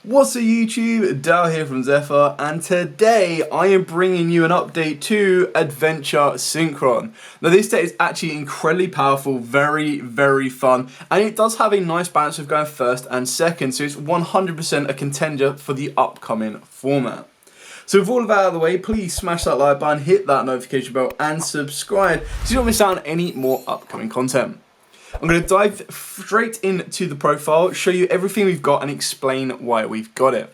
What's up YouTube, Dal here from Zephyr, and today I am bringing you an update to Adventure Synchron. Now this set is actually incredibly powerful, very fun, and it does have a nice balance of going first and second, so it's 100% a contender for the upcoming format. So with all of that out of the way, please smash that like button, hit that notification bell, and subscribe so you don't miss out on any more upcoming content. I'm going to dive straight into the profile, show you everything we've got and explain why we've got it.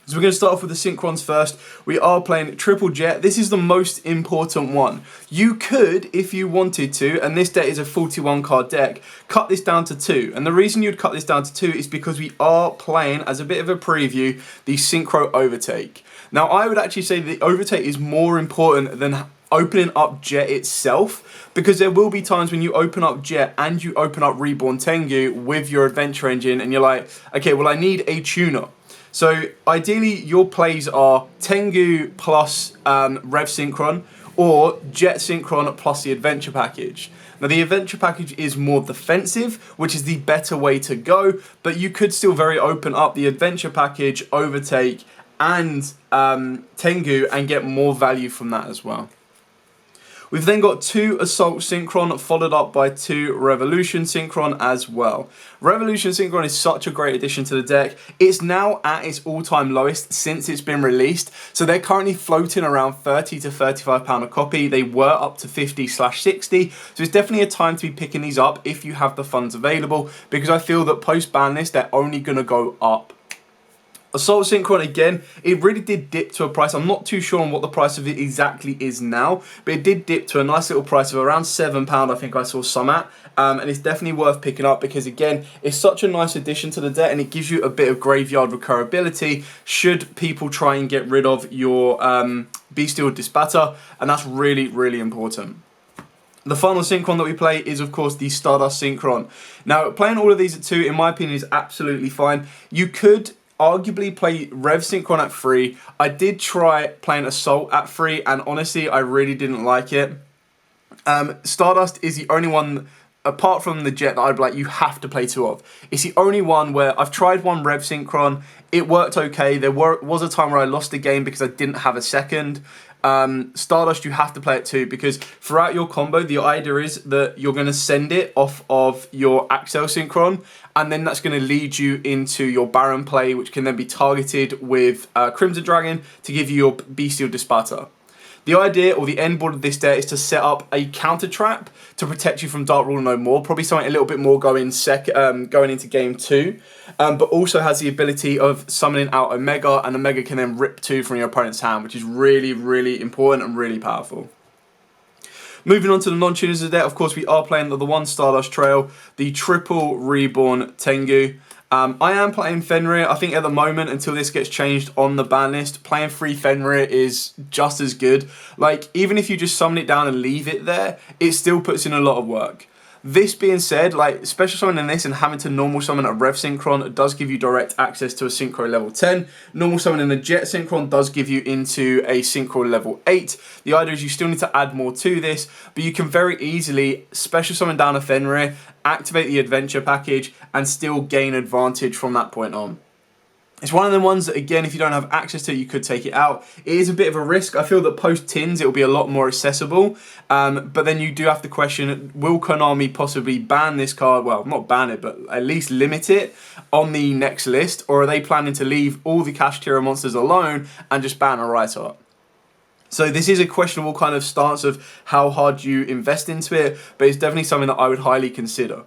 So we're going to start off with the Synchrons first. We are playing Triple Jet. This is the most important one. You could, if you wanted to, and this deck is a 41 card deck, cut this down to 2. And the reason you'd cut this down to 2 is because we are playing, as a bit of a preview, the Synchro Overtake. Now I would actually say the Overtake is more important than opening up Jet itself, because there will be times when you open up Jet and you open up Reborn Tengu with your adventure engine and you're like, okay, well I need a tuner. So ideally your plays are Tengu plus Rev Synchron or Jet Synchron plus the adventure package. Now the adventure package is more defensive, which is the better way to go, but you could still very open up the adventure package, Overtake and Tengu and get more value from that as well. We've then got 2 Assault Synchron followed up by 2 Revolution Synchron as well. Revolution Synchron is such a great addition to the deck. It's now at its all-time lowest since it's been released. So they're currently floating around £30 to £35 a copy. They were up to 50/60. So it's definitely a time to be picking these up if you have the funds available, because I feel that post-ban list, they're only going to go up. Assault Synchron, again, it really did dip to a price. I'm not too sure on what the price of it exactly is now, but it did dip to a nice little price of around £7, I think I saw some at. And it's definitely worth picking up because, again, it's such a nice addition to the deck and it gives you a bit of graveyard recurability should people try and get rid of your Bestial Disbatter, and that's really important. The final Synchron that we play is, of course, the Stardust Synchron. Now, playing all of these at 2, in my opinion, is absolutely fine. You could arguably play Rev Synchron at 3. I did try playing Assault at 3 and honestly I really didn't like it. Stardust is the only one, apart from the Jet, that I'd be like, you have to play 2 of. It's the only one where I've tried one Rev Synchron, it worked okay. There was a time where I lost the game because I didn't have a second. Stardust, you have to play it 2 because throughout your combo, the idea is that you're going to send it off of your Axel Synchron, and then that's going to lead you into your Baron play, which can then be targeted with Crimson Dragon to give you your Bestial Disbatter. The idea or the end board of this deck is to set up a counter trap to protect you from Dark Rule No More. Probably something a little bit more going into game 2. But also has the ability of summoning out Omega, and Omega can then rip 2 from your opponent's hand, which is really important and really powerful. Moving on to the non-tuners of the deck, of course we are playing the 1 Stardust Trail, the triple Reborn Tengu. I am playing Fenrir. I think at the moment, until this gets changed on the ban list, playing 3 Fenrir is just as good. Like, even if you just summon it down and leave it there, it still puts in a lot of work. This being said, like, special summoning this and having to normal summon a Rev Synchron does give you direct access to a Synchro level 10. Normal summoning a Jet Synchron does give you into a Synchro level 8. The idea is you still need to add more to this, but you can very easily special summon down a Fenrir, activate the adventure package, and still gain advantage from that point on. It's one of the ones that, again, if you don't have access to it, you could take it out. It is a bit of a risk. I feel that post-tins, it will be a lot more accessible. But then you do have to question, will Konami possibly ban this card? Well, not ban it, but at least limit it on the next list. Or are they planning to leave all the Kashtira monsters alone and just ban a write-up? So this is a questionable kind of stance of how hard you invest into it, but it's definitely something that I would highly consider.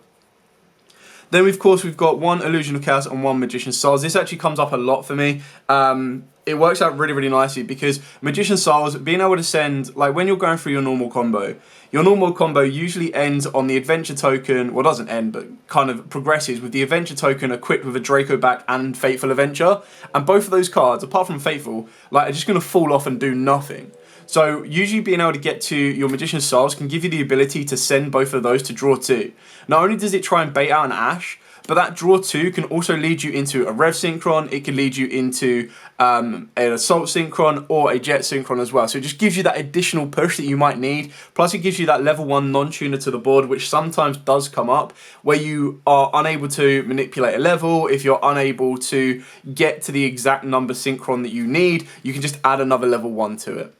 Then, of course, we've got 1 Illusion of Chaos and 1 Magician's Souls. This actually comes up a lot for me. It works out really nicely because Magician's Souls, being able to send, like when you're going through your normal combo usually ends on the Adventure token, well, doesn't end, but kind of progresses with the Adventure token equipped with a Draco back and Fateful Adventure. And both of those cards, apart from Fateful, like, are just going to fall off and do nothing. So usually being able to get to your Magician's Souls can give you the ability to send both of those to draw 2. Not only does it try and bait out an Ash, But that draw 2 can also lead you into a Rev Synchron, it can lead you into an Assault Synchron or a Jet Synchron as well. So it just gives you that additional push that you might need. Plus it gives you that level 1 non-tuner to the board, which sometimes does come up, where you are unable to manipulate a level. If you're unable to get to the exact number Synchron that you need, you can just add another level 1 to it.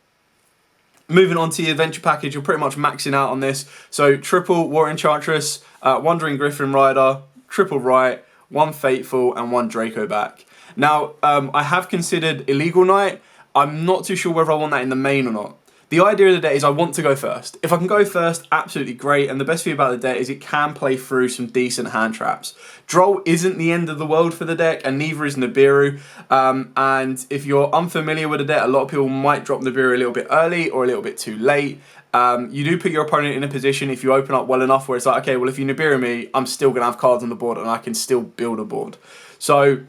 Moving on to the adventure package, you're pretty much maxing out on this. So triple War Enchantress, Wandering Griffin Rider, triple Right, 1 Fateful, and 1 Draco back. Now, I have considered Illegal Knight. I'm not too sure whether I want that in the main or not. The idea of the deck is I want to go first. If I can go first, absolutely great. And the best thing about the deck is it can play through some decent hand traps. Droll isn't the end of the world for the deck, and neither is Nibiru. And if you're unfamiliar with the deck, a lot of people might drop Nibiru a little bit early or a little bit too late. You do put your opponent in a position, if you open up well enough, where it's like, okay, well, if you Nibiru me, I'm still going to have cards on the board and I can still build a board. So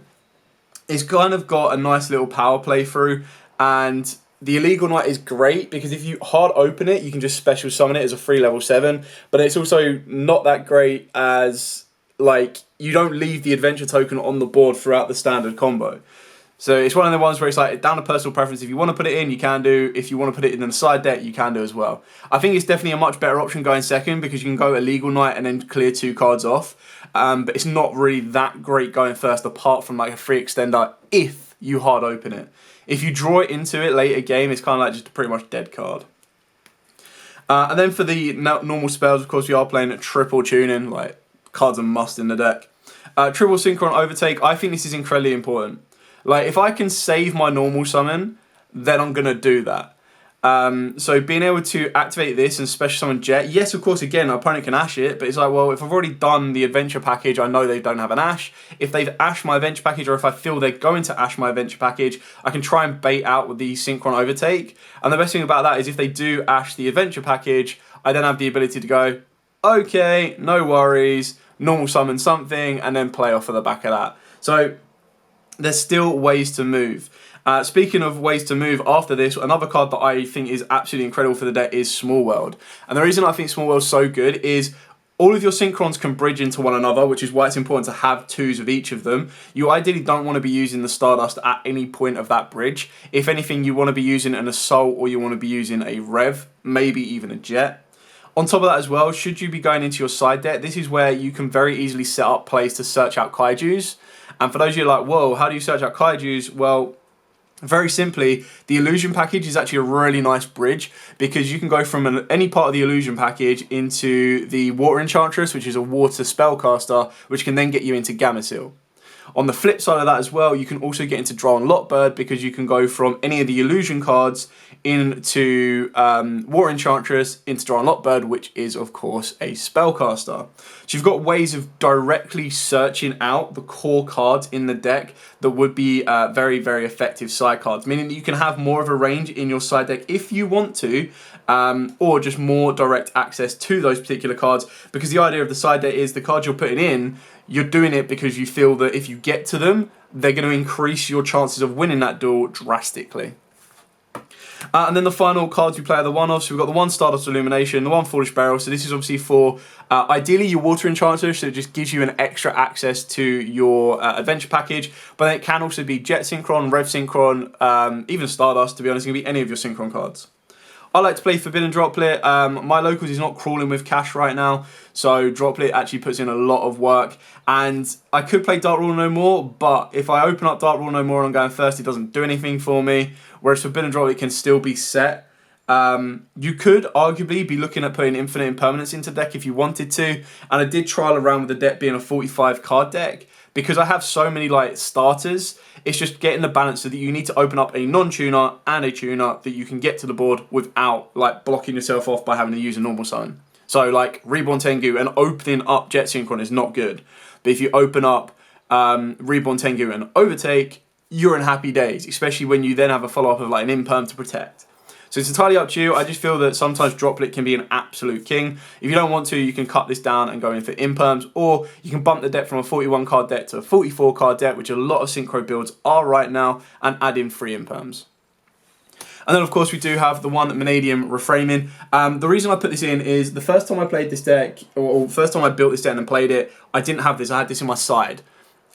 it's kind of got a nice little power play through, and the Illegal Knight is great because if you hard open it, you can just special summon it as a free level 7, but it's also not that great as, like, you don't leave the adventure token on the board throughout the standard combo. So it's one of the ones where it's like down to personal preference. If you want to put it in, you can do. If you want to put it in the side deck, you can do as well. I think it's definitely a much better option going second because you can go Illegal Knight and then clear 2 cards off. But it's not really that great going first, apart from like a free extender if you hard open it. If you draw it into it later game, it's kind of like just a pretty much dead card. And then for the normal spells, of course, we are playing at triple tuning. Like, cards are must in the deck. Triple Synchron Overtake. I think this is incredibly important. Like, if I can save my normal summon, then I'm going to do that. So being able to activate this and special summon Jet, yes, of course, again, our opponent can Ash it, but it's like, well, if I've already done the adventure package, I know they don't have an Ash. If they've Ashed my adventure package, or if I feel they're going to Ash my adventure package, I can try and bait out with the Synchron Overtake. And the best thing about that is if they do Ash the adventure package, I then have the ability to go, okay, no worries, normal summon something, and then play off of the back of that. So there's still ways to move. Speaking of ways to move, after this, another card that I think is absolutely incredible for the deck is Small World. And the reason I think Small World's so good is all of your Synchrons can bridge into one another, which is why it's important to have 2s of each of them. You ideally don't want to be using the Stardust at any point of that bridge. If anything, you want to be using an Assault or you want to be using a Rev, maybe even a Jet. On top of that as well, should you be going into your side deck, this is where you can very easily set up plays to search out Kaijus. And for those of you like, whoa, how do you search out Kaijus? Well, very simply, the Illusion package is actually a really nice bridge because you can go from any part of the Illusion package into the Water Enchantress, which is a water spellcaster, which can then get you into Gameciel. On the flip side of that as well, you can also get into Draw and Lockbird because you can go from any of the Illusion cards into War Enchantress, into Draw and Lockbird, which is, of course, a spellcaster. So you've got ways of directly searching out the core cards in the deck that would be very, very effective side cards, meaning that you can have more of a range in your side deck if you want to, or just more direct access to those particular cards, because the idea of the side deck is the cards you're putting in, you're doing it because you feel that if you get to them, they're going to increase your chances of winning that duel drastically. And then the final cards we play are the one-offs. So we've got the 1 Stardust Illumination, the 1 Foolish Barrel. So this is obviously for, ideally, your Water Enchantress. So it just gives you an extra access to your adventure package. But then it can also be Jet Synchron, Rev Synchron, even Stardust, to be honest. It can be any of your Synchron cards. I like to play Forbidden Droplet. My locals is not crawling with cash right now, so Droplet actually puts in a lot of work. And I could play Dark Rule No More, but if I open up Dark Rule No More and I'm going first, it doesn't do anything for me. Whereas Forbidden Droplet can still be set. You could arguably be looking at putting Infinite Impermanence into deck if you wanted to. And I did trial around with the deck being a 45 card deck. Because I have so many like starters, it's just getting the balance so that you need to open up a non-tuner and a tuner that you can get to the board without like blocking yourself off by having to use a normal summon. So like Reborn Tengu and opening up Jet Synchron is not good. But if you open up Reborn Tengu and Overtake, you're in happy days, especially when you then have a follow-up of like an Imperm to protect. So it's entirely up to you. I just feel that sometimes Droplet can be an absolute king. If you don't want to, you can cut this down and go in for Imperms, or you can bump the deck from a 41 card deck to a 44 card deck, which a lot of Synchro builds are right now, and add in 3 Imperms. And then of course we do have the one Vanadium Reframing. The reason I put this in is the first time I played this deck, or first time I built this deck and played it, I didn't have this, I had this in my side.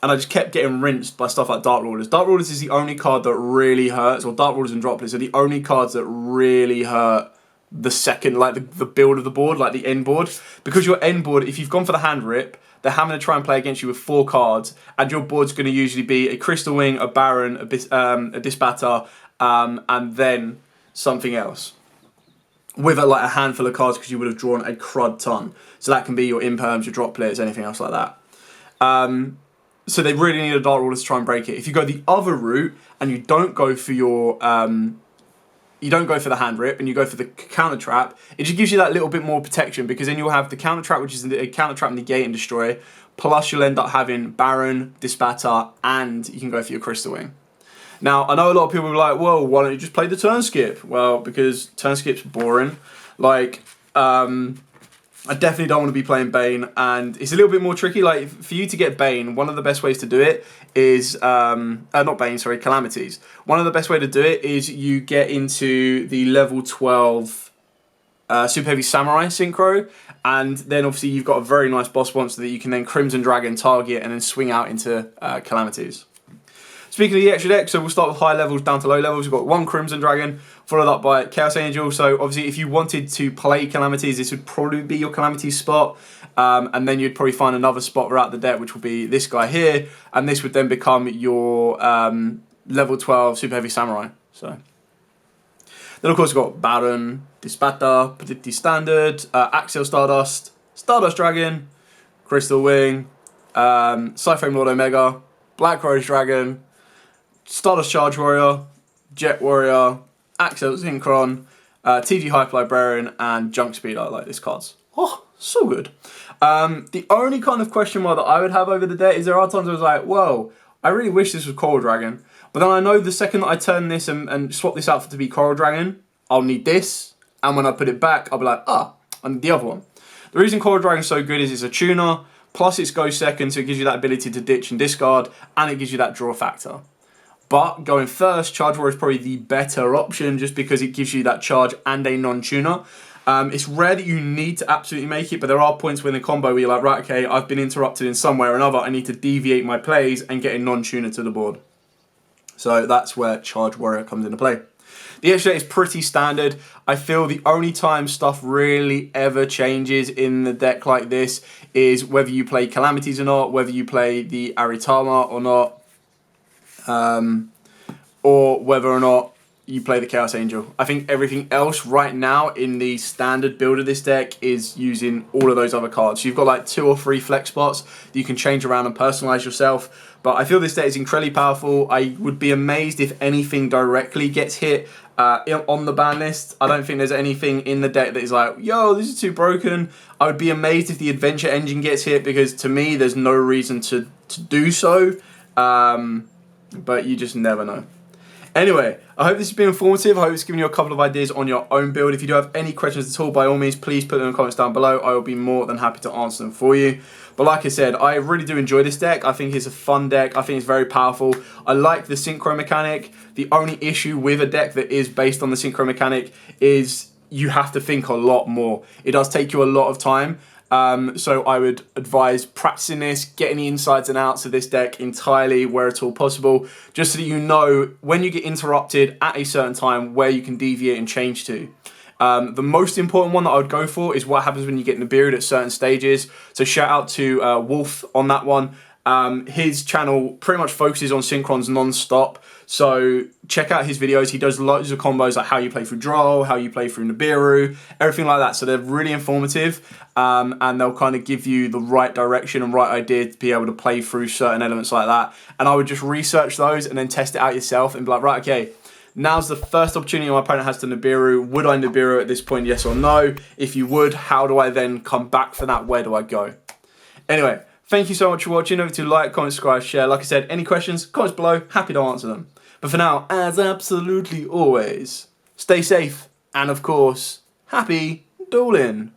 And I just kept getting rinsed by stuff like Dark Rulers. Dark Rulers is the only card that really hurts, or Dark Rulers and Droplets are the only cards that really hurt the second, like the build of the board, like the end board. Because your end board, if you've gone for the hand rip, they're having to try and play against you with 4 cards, and your board's going to usually be a Crystal Wing, a Baron, a Disbatter, and then something else. With like a handful of cards because you would have drawn a crud ton. So that can be your Imperms, your Droplets, anything else like that. So they really need a Dark Ruler to try and break it. If you go the other route and you don't go for your, you don't go for the hand rip and you go for the counter trap, it just gives you that little bit more protection because then you'll have the counter trap, which is a counter trap, negate and destroy. Plus you'll end up having Baron, Disbatter, and you can go for your Crystal Wing. Now I know a lot of people are like, well, why don't you just play the turn skip? Well, because turn skip's boring. Like, I definitely don't want to be playing Bane, and it's a little bit more tricky. Like, for you to get Bane, one of the best ways to do it is, not Bane, sorry, Calamities. One of the best way to do it is you get into the level 12 Super Heavy Samurai Synchro, and then obviously you've got a very nice boss monster that you can then Crimson Dragon target and then swing out into Calamities. Speaking of the extra deck, so we'll start with high levels down to low levels. We've got 1 Crimson Dragon, followed up by Chaos Angel. So obviously if you wanted to play Calamities, this would probably be your Calamities spot. And then you'd probably find another spot throughout the deck, which would be this guy here. And this would then become your level 12 Super Heavy Samurai. So then of course we've got Baron, Disbatter, Petite Standard, Axial Stardust, Stardust Dragon, Crystal Wing, Cyframe Lord Omega, Black Rose Dragon, Stardust Charge Warrior, Jet Warrior, Axial Synchron, TG Hyper Librarian, and Junk Speed. I like these cards. Oh, so good. The only kind of question mark that I would have over the deck is there are times I was like, whoa, I really wish this was Coral Dragon. But then I know the second that I turn this and swap this out to be Coral Dragon, I'll need this. And when I put it back, I'll be like, I need the other one. The reason Coral Dragon is so good is it's a tuner, plus it's go second, so it gives you that ability to ditch and discard, and it gives you that draw factor. But going first, Charge Warrior is probably the better option just because it gives you that charge and a non-tuner. It's rare that you need to absolutely make it, but there are points within the combo where you're like, right, okay, I've been interrupted in some way or another. I need to deviate my plays and get a non-tuner to the board. So that's where Charge Warrior comes into play. The extra deck is pretty standard. I feel the only time stuff really ever changes in the deck like this is whether you play Calamities or not, whether you play the Aritama or not, or whether or not you play the Chaos Angel. I think everything else right now in the standard build of this deck is using all of those other cards. So you've got like 2 or 3 flex spots that you can change around and personalize yourself. But I feel this deck is incredibly powerful. I would be amazed if anything directly gets hit on the ban list. I don't think there's anything in the deck that is like, yo, this is too broken. I would be amazed if the Adventure Engine gets hit because to me, there's no reason to do so. But you just never know. Anyway, I hope this has been informative. I hope it's given you a couple of ideas on your own build. If you do have any questions at all, by all means, please put them in the comments down below. I will be more than happy to answer them for you. But like I said, I really do enjoy this deck. I think it's a fun deck. I think it's very powerful. I like the Synchro mechanic. The only issue with a deck that is based on the Synchro mechanic is you have to think a lot more. It does take you a lot of time. So I would advise practicing this, getting the insides and outs of this deck entirely where at all possible, just so that you know when you get interrupted at a certain time where you can deviate and change to. The most important one that I would go for is what happens when you get Nibiru at certain stages. So shout out to Wolf on that one. His channel pretty much focuses on Synchrons non-stop. So check out his videos. He does loads of combos like how you play through Droll, how you play through Nibiru, everything like that. So they're really informative and they'll kind of give you the right direction and right idea to be able to play through certain elements like that. And I would just research those and then test it out yourself and be like, right, okay, now's the first opportunity my opponent has to Nibiru. Would I Nibiru at this point, yes or no? If you would, how do I then come back for that? Where do I go? Anyway, thank you so much for watching. Don't forget to like, comment, subscribe, share. Like I said, any questions, comments below, happy to answer them. But for now, as absolutely always, stay safe and of course, happy dueling.